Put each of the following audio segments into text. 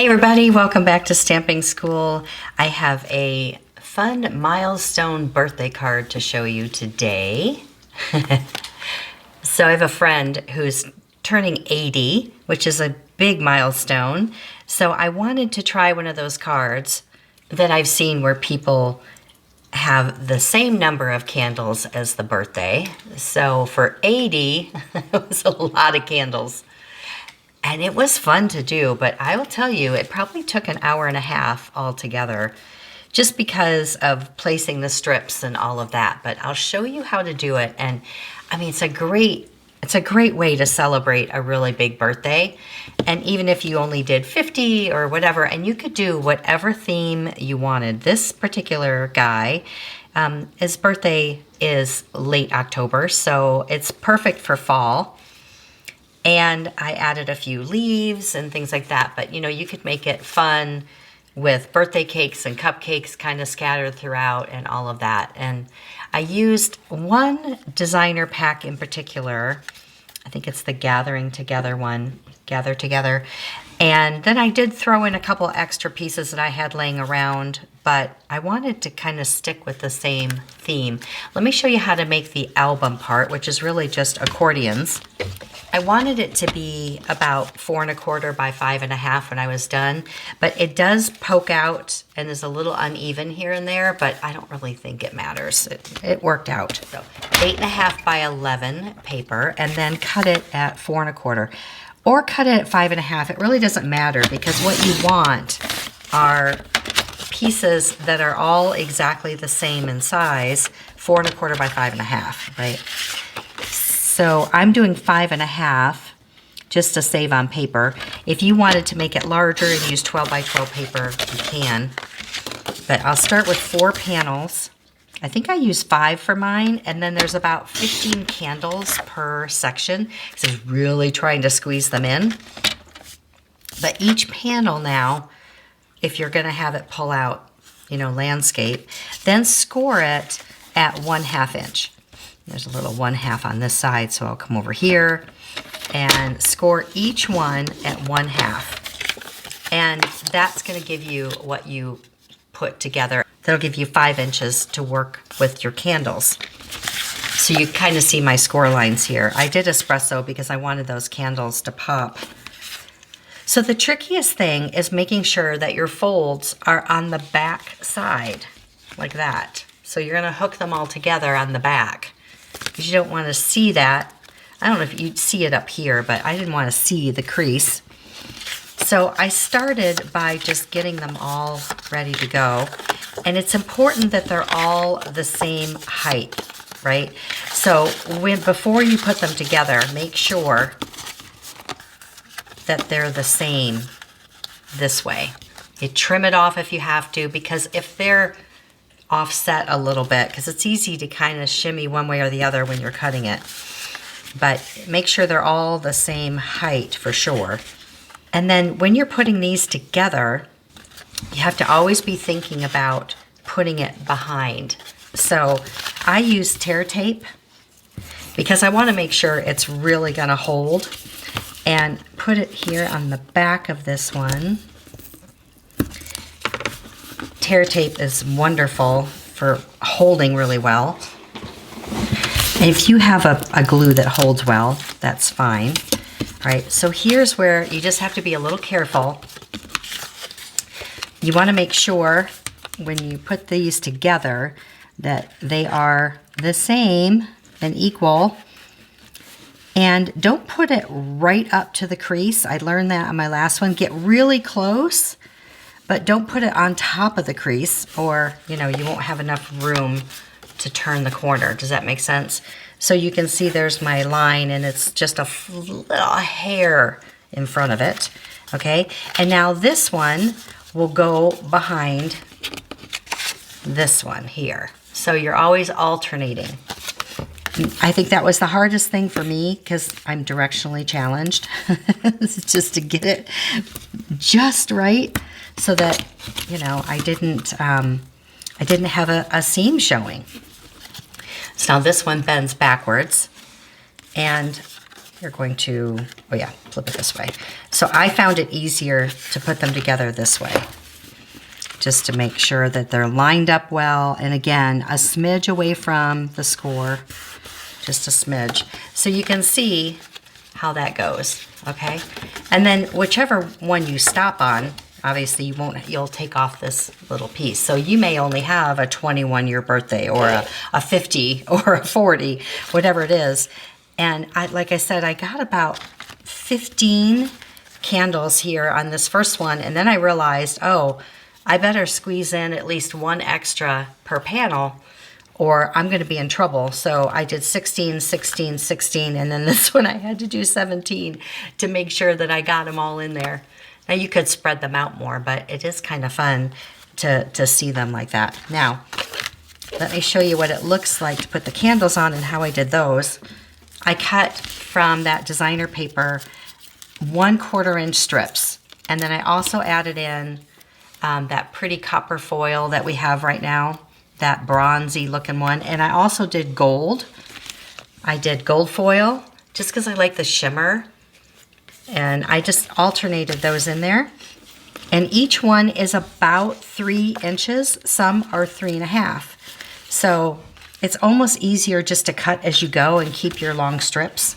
Hey everybody, welcome back to Stamping School. I have a fun milestone birthday card to show you today. So I have a friend who's turning 80, which is a big milestone. So I wanted to try one of those cards that I've seen where people have the same number of candles as the birthday. So for 80, it was a lot of candles. And it was fun to do, but I will tell you, it probably took an hour and a half altogether just because of placing the strips and all of that. But I'll show you how to do it. And I mean, it's a great way to celebrate a really big birthday. And even if you only did 50 or whatever, and you could do whatever theme you wanted. This particular guy, his birthday is late October, so it's perfect for fall. And I added a few leaves and things like that. But, you know, you could make it fun with birthday cakes and cupcakes kind of scattered throughout and all of that. And I used one designer pack in particular. I think it's the Gathering Together one, Gather Together. And then I did throw in a couple extra pieces that I had laying around, but I wanted to kind of stick with the same theme. Let me show you how to make the album part, which is really just accordions. I wanted it to be about 4 1/4 by 5 1/2 when I was done, but it does poke out and is a little uneven here and there, but I don't really think it matters. It worked out. So 8 1/2 by 11 paper, and then cut it at 4 1/4 or cut it at 5 1/2. It really doesn't matter because what you want are pieces that are all exactly the same in size, 4 1/4 by 5 1/2, right? So I'm doing 5 1/2 just to save on paper. If you wanted to make it larger and use 12 by 12 paper, you can. But I'll start with 4 panels. I think I use 5 for mine, and then there's about 15 candles per section. So I'm really trying to squeeze them in. But each panel now, if you're gonna have it pull out, you know, landscape, then score it at 1/2 inch. There's a little 1/2 on this side, so I'll come over here and score each one at 1/2. And that's gonna give you what you put together. That'll give you 5 inches to work with your candles. So you kind of see my score lines here. I did espresso because I wanted those candles to pop. So the trickiest thing is making sure that your folds are on the back side, like that. So you're gonna hook them all together on the back, because you don't want to see that. I don't know if you'd see it up here, but I didn't want to see the crease. So I started by just getting them all ready to go. And it's important that they're all the same height, right? So before you put them together, make sure that they're the same this way. You trim it off if you have to, because if they're offset a little bit, because it's easy to kind of shimmy one way or the other when you're cutting it. But make sure they're all the same height for sure. And then when you're putting these together, you have to always be thinking about putting it behind. So I use tear tape because I want to make sure it's really going to hold, and put it here on the back of this one. Tear tape is wonderful for holding really well. And if you have a glue that holds well, that's fine. All right, so here's where you just have to be a little careful. You want to make sure when you put these together that they are the same and equal. And don't put it right up to the crease. I learned that on my last one. Get really close, but don't put it on top of the crease, or, you know, you won't have enough room to turn the corner. Does that make sense? So you can see there's my line, and it's just a little hair in front of it, okay? And now this one will go behind this one here. So you're always alternating. I think that was the hardest thing for me because I'm directionally challenged. Just to get it just right so that, you know, I didn't have a seam showing. So now this one bends backwards, and you're going to, oh yeah, flip it this way. So I found it easier to put them together this way, just to make sure that they're lined up well. And again, a smidge away from the score, just a smidge. So you can see how that goes, okay? And then whichever one you stop on, obviously you'll take off this little piece. So you may only have a 21-year birthday or a 50 or a 40, whatever it is. And like I said, I got about 15 candles here on this first one. And then I realized, oh, I better squeeze in at least one extra per panel or I'm going to be in trouble. So I did 16, 16, 16, and then this one I had to do 17 to make sure that I got them all in there. Now you could spread them out more, but it is kind of fun to see them like that. Now, let me show you what it looks like to put the candles on and how I did those. I cut from that designer paper 1/4 inch strips, and then I also added in that pretty copper foil that we have right now, that bronzy looking one. And I also did gold. I did gold foil just because I like the shimmer. And I just alternated those in there. And each one is about 3 inches. Some are 3.5. So it's almost easier just to cut as you go and keep your long strips.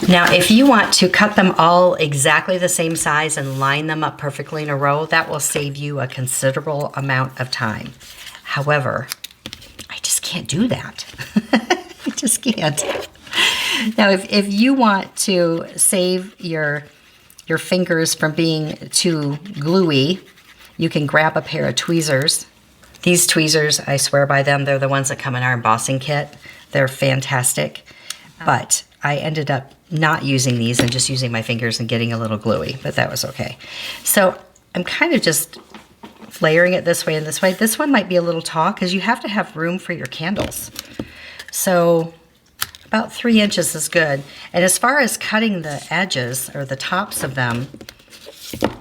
Now, if you want to cut them all exactly the same size and line them up perfectly in a row, that will save you a considerable amount of time. However, I just can't do that. I just can't. Now, if you want to save your fingers from being too gluey, you can grab a pair of tweezers. These tweezers, I swear by them, they're the ones that come in our embossing kit. They're fantastic. But I ended up not using these and just using my fingers and getting a little gluey, but that was okay. So I'm kind of just layering it this way and this way. This one might be a little tall because you have to have room for your candles. So about 3 inches is good. And as far as cutting the edges or the tops of them,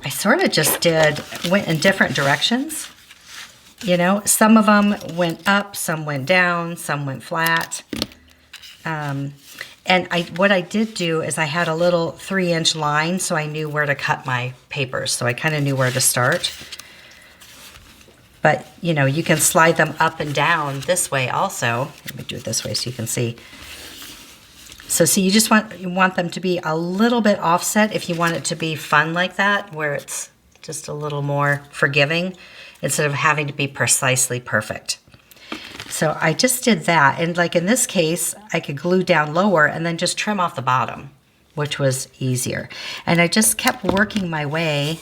I sort of just went in different directions. You know, some of them went up, some went down, some went flat. And what I did do is I had a little 3-inch line so I knew where to cut my papers. So I kind of knew where to start. But, you know, you can slide them up and down this way also. Let me do it this way so you can see. So see, you want them to be a little bit offset if you want it to be fun like that, where it's just a little more forgiving instead of having to be precisely perfect. So I just did that. And like in this case, I could glue down lower and then just trim off the bottom, which was easier. And I just kept working my way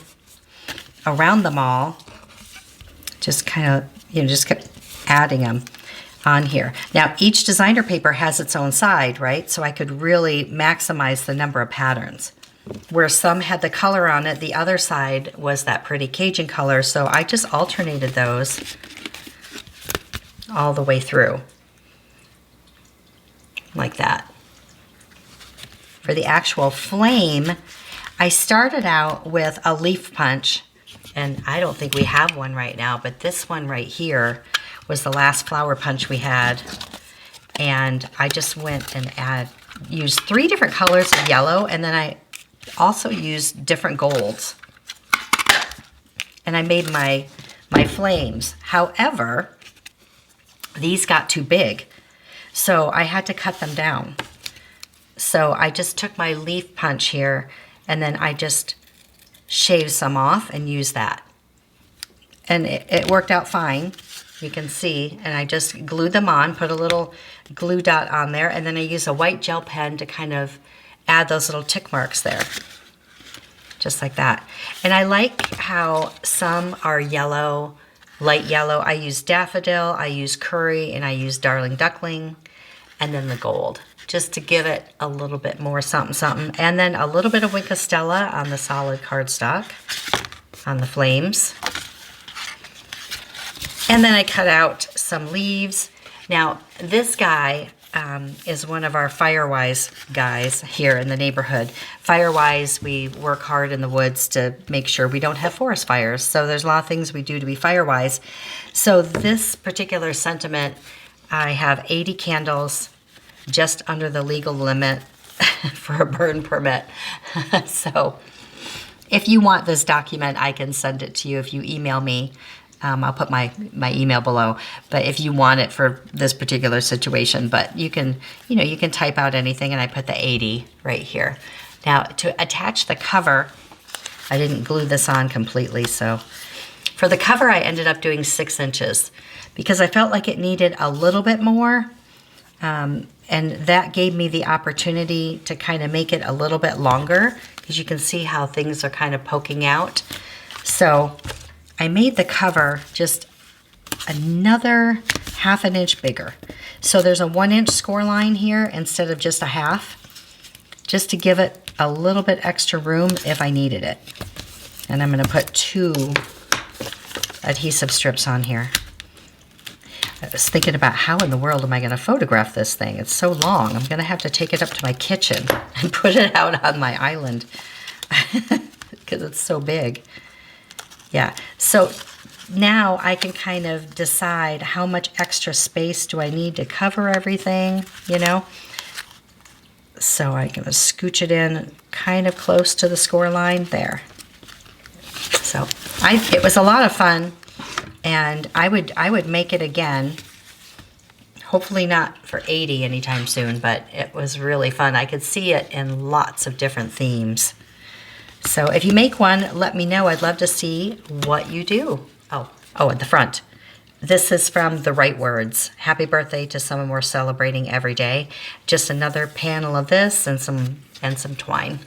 around them all. Just kind of, you know, just kept adding them on here. Now, each designer paper has its own side, right? So I could really maximize the number of patterns. Where some had the color on it, the other side was that pretty Cajun color. So I just alternated those all the way through, like that. For the actual flame, I started out with a leaf punch, and I don't think we have one right now, but this one right here was the last flower punch we had. And I just went and used 3 different colors of yellow, and then I also used different golds. And I made my flames. However, these got too big, so I had to cut them down. So I just took my leaf punch here, and then I just shaved some off and used that. And it worked out fine, you can see. And I just glued them on, put a little glue dot on there, and then I used a white gel pen to kind of add those little tick marks there. Just like that. And I like how some are yellow, light yellow. I use daffodil, I use curry, and I use darling duckling, and then the gold, just to give it a little bit more something something. And then a little bit of Winkostella on the solid cardstock, on the flames. And then I cut out some leaves. Now, this guy is one of our Firewise guys here in the neighborhood. Firewise, we work hard in the woods to make sure we don't have forest fires. So there's a lot of things we do to be Firewise. So this particular sentiment, I have 80 candles, just under the legal limit for a burn permit. So If you want this document, I can send it to you if you email me. I'll put my email below, but if you want it for this particular situation, but you can type out anything, and I put the 80 right here. Now, to attach the cover, I didn't glue this on completely, so for the cover, I ended up doing 6 inches because I felt like it needed a little bit more, and that gave me the opportunity to kind of make it a little bit longer because you can see how things are kind of poking out. So I made the cover just another 1/2 inch bigger. So there's a 1 inch score line here instead of just a 1/2, just to give it a little bit extra room if I needed it. And I'm gonna put 2 adhesive strips on here. I was thinking about how in the world am I gonna photograph this thing? It's so long. I'm gonna have to take it up to my kitchen and put it out on my island because it's so big. Yeah, so now I can kind of decide how much extra space do I need to cover everything, you know? So I'm gonna scooch it in kind of close to the score line there. So it was a lot of fun, and I would make it again. Hopefully not for 80 anytime soon, but it was really fun. I could see it in lots of different themes. So if you make one, let me know. I'd love to see what you do. Oh, at the front. This is from The Right Words. Happy birthday to someone we're celebrating every day. Just another panel of this and some twine.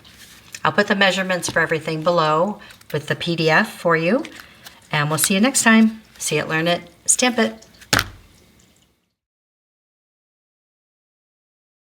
I'll put the measurements for everything below with the PDF for you. And we'll see you next time. See it, learn it, stamp it.